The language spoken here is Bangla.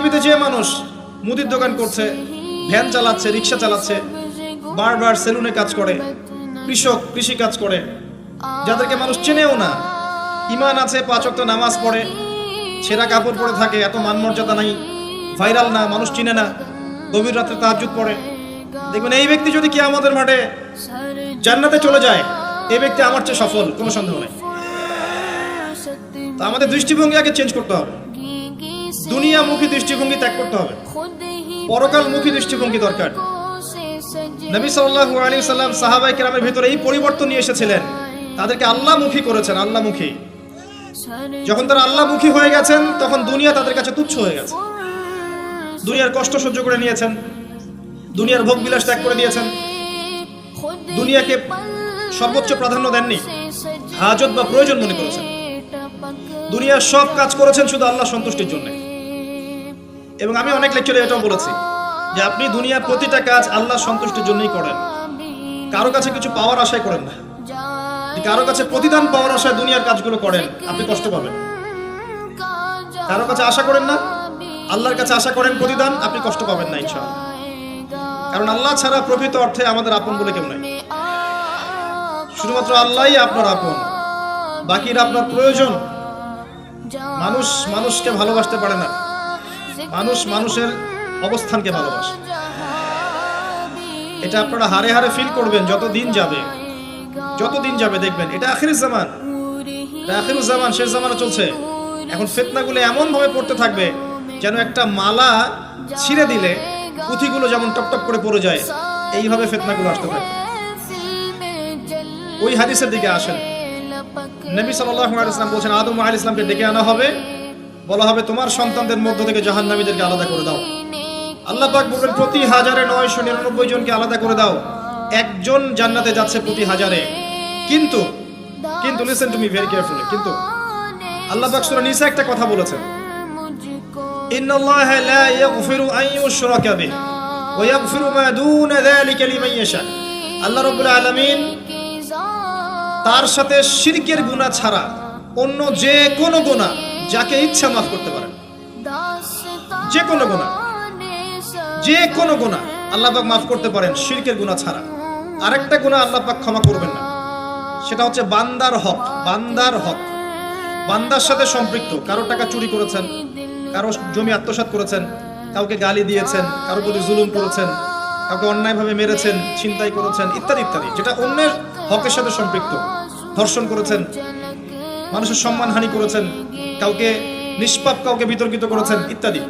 পৃথিবীতে যে মানুষ মুদির দোকান করছে, ভ্যান চালাচ্ছে, রিক্সা চালাচ্ছে, বারবার সেলুনে কাজ করে, কৃষি কাজ করে, যাদেরকে মানুষ চেনেও না, ঈমান আছে, 5 ওয়াক্ত নামাজ পড়ে, ছেঁড়া কাপড় পরে থাকে, এত মান মর্যাদা নাই, ভাইরাল না, মানুষ চিনে না, গভীর রাত্রে তাহাজ্জুদ পড়ে, দেখবেন এই ব্যক্তি যদি কিয়ামতের মাঠে জান্নাতে চলে যায়, এই ব্যক্তি আমার চেয়ে সফল, কোনো সন্দেহ নেই। তো আমাদের দৃষ্টিভঙ্গি আগে চেঞ্জ করতে হবে, দুনিয়ামুখী দৃষ্টিভঙ্গি ত্যাগ করতে হবে, পরকালমুখী দৃষ্টিভঙ্গি দরকার। নবী সাল্লাল্লাহু আলাইহি ওয়াসাল্লাম সাহাবায়ে কেরামের ভিতরে এই পরিবর্তন নিয়ে এসেছিলেন, তাদেরকে আল্লাহমুখী করেছেন, আল্লাহমুখী। যখন তারা আল্লাহমুখী হয়ে গেছেন, তখন দুনিয়া তাদের কাছে তুচ্ছ হয়ে গেছে। দুনিয়ার কষ্ট সহ্য করে নিয়েছেন, দুনিয়ার ভোগ বিলাস ত্যাগ করে দিয়েছেন, দুনিয়াকে সর্বোচ্চ প্রাধান্য দেননি, হাজত বা প্রয়োজন মনে করেছেন। দুনিয়ার সব কাজ করেছেন শুধু আল্লাহ সন্তুষ্টির জন্য। এবং আমি অনেক লেকচারে এটাও বলেছি যে আপনি দুনিয়ার প্রতিটা কাজ আল্লাহ সন্তুষ্টির জন্যই করেন, কারো কাছে কিছু পাওয়ার আশায় করেন না। কারো কাছে প্রতিদান পাওয়ার আশায় দুনিয়ার কাজগুলো করেন, আপনি কষ্ট পাবেন। কারো কাছে আশা করেন না, আল্লাহর কাছে আশা করেন প্রতিদান, আপনি কষ্ট পাবেন না ইনশাআল্লাহ। কারণ আল্লাহ ছাড়া প্রকৃত অর্থে আমাদের আপন বলে কেউ নাই। শুধুমাত্র আল্লাহই আপনার আপন, বাকিরা আপনার প্রয়োজন। মানুষ মানুষকে ভালোবাসতে পারে না, মানুষ মানুষের অবস্থানকে ভালোবাসে। এটা আপনারা হারে হারে ফিল করবেন যত দিন যাবে দেখবেন এটা আখিরুজ জামান, শেষ জামানা চলছে। এখন ফিতনাগুলো এমন ভাবে পড়তে থাকবে যেন একটা মালা ছিঁড়ে দিলে পুঁথিগুলো যেমন টপটপ করে পড়ে যায়, এইভাবে ফিতনাগুলো আসতে থাকবে। ওই হাদিসের দিকে আসেন। নবী সাল্লাল্লাহু আলাইহি ওয়াসাল্লাম বলেছেন, আদম আলাইহিস সালামকে ডেকে আনা হবে, বলা হবে তোমার সন্তানদের মধ্য থেকে জাহান্নামীদেরকে আলাদা করে দাও। আল্লাহ পাক বলবেন প্রতি 1999 জনকে আলাদা করে দাও, একজন জান্নাতে যাচ্ছে প্রতি 1000-এ। কিন্তু listen to me very carefully, কিন্তু আল্লাহ পাক সূরা নিসা একটা কথা বলেছেন, ইন্নাল্লাহা লা ইয়াগফিরু আন ইউশরাকা বিহি ওয়া ইয়াগফিরু মা দুনা যালিকা লিমান ইয়াশা। আল্লাহ রাব্বুল আলামিন তার সাথে শিরকের গুনাহ ছাড়া অন্য যে কোনো গুনাহ যাকে ইচ্ছা মাফ করতে পারেন। যে কোনো গুনাহ আল্লাহ পাক মাফ করতে পারেন শিরকের গুনাহ ছাড়া। আরেকটা গুনাহ আল্লাহ পাক ক্ষমা করবেন না, সেটা হচ্ছে বান্দার হক। বান্দার সাথে সম্পৃক্ত, কারো টাকা চুরি করেছেন, কারো জমি আত্মসাৎ করেছেন, কাউকে গালি দিয়েছেন, কারো প্রতি জুলুম করেছেন, কাউকে অন্যায়ভাবে মেরেছেন, ছিনতাই করেছেন, ইত্যাদি ইত্যাদি, যেটা অন্যের হকের সাথে সম্পৃক্ত। ধর্ষণ করেছেন, মানুষের সম্মানহানি করেছেন, কাউকে নিষ্পাপ কাউকে বিতর্কিত করেছেন, ইত্যাদি।